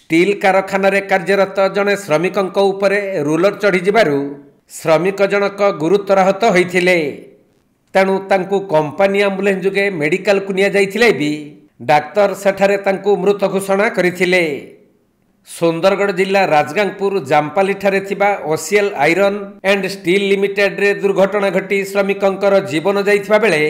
Steel कारखाना कार्यरत जड़े श्रमिकों उपरे रूलर चढ़ी जिबारु श्रमिक जनक गुरुतर आहत होइथिले। तेणु तांकु कंपानी आम्बुलेंस जुगे मेडिकल को निया जाइथिले भी डाक्तर सेठारे तांकु मृत घोषणा करिथिले। सुंदरगढ़ जिला राजगांगपुर जामपाली ठारे थिबा OCL iron and steel limited रे दुर्घटना घटी श्रमिकंकर जीवन जाइथिबा बेले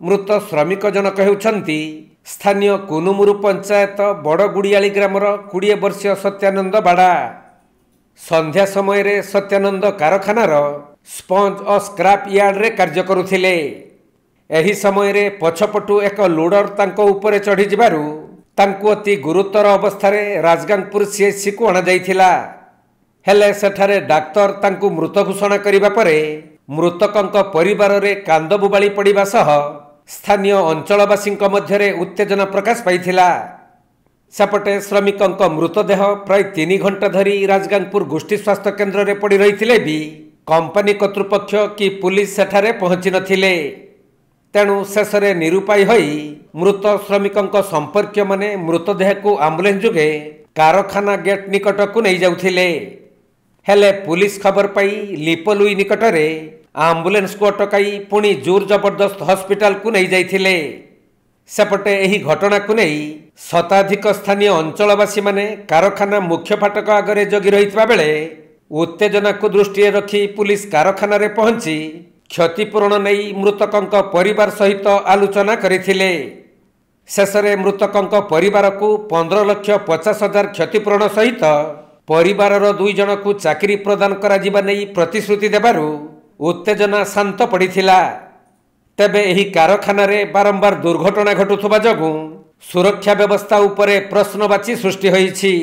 मृत श्रमिक जनक हेउछंती स्थानीय कुनुमुरु पंचायत बड़गुड़ियाली ग्रामर 20 वर्षीय सत्यानंद बाड़ा। संध्या समय रे सत्यानंद कारखानार स्पंज और स्क्रैप यार्ड रे कार्य करुथिले। एही समय रे पछपटु एक लोडर तांको उपरे चढ़ी जिबारु तांको अति गुरुतर अवस्था रे राजगांगपुर सीएचसी को अणा जाइथिला। हेले सेठारे डाक्तर तांको मृत घोषणा करिबा परे मृतकंक परिवार रे कांदबुबाली पड़िबा सह स्थानीय अंचलवासी मध्य उत्तेजना प्रकाश पाइथिला। सेपटे श्रमिकंक मृतदेह प्राय 3 घंटा धरी राजगांगपुर गोष्ठी स्वास्थ्य केन्द्र रे पड़ी रही भी कंपानी कर्तृपक्ष कि पुलिस सेठारे पहुंची नथिले। तेणु शेषे निरुपाय होई मृत श्रमिकंक संपर्क माने मृतदेह को आम्बुलेंस जुगे कारखाना गेट निकट को नहीं जाउथिले। हेले पुलिस खबर पाई लिपलुई निकटरे आम्बुलेंस को अटकाई पुणी जोर जबरदस्त हॉस्पिटल को नहीं जाइथिले। सेपटे एही घटना को नहीं शताधिक स्थानीय अंचलवासी माने कारखाना मुख्य फाटक आगरे जगी रहितबा बेले उत्तेजना को दृष्टि रखी पुलिस कारखाना रे पहुंची क्षतिपूरण नहीं मृतकंक परिवार सहित आलोचना करिथिले। शेषरे मृतकंक परिवार को 15,50,000 क्षतिपूरण सहित परिवारर 2 जन को चाकरी प्रदान करा जिबा नहीं प्रतिश्रुति देबारु उत्तेजना शांत पड़िथिला। तेबे एही कारखाना रे बारंबार दुर्घटना घटुथबा जगु सुरक्षा व्यवस्था उपरे प्रश्नवाची सृष्टि होइछि।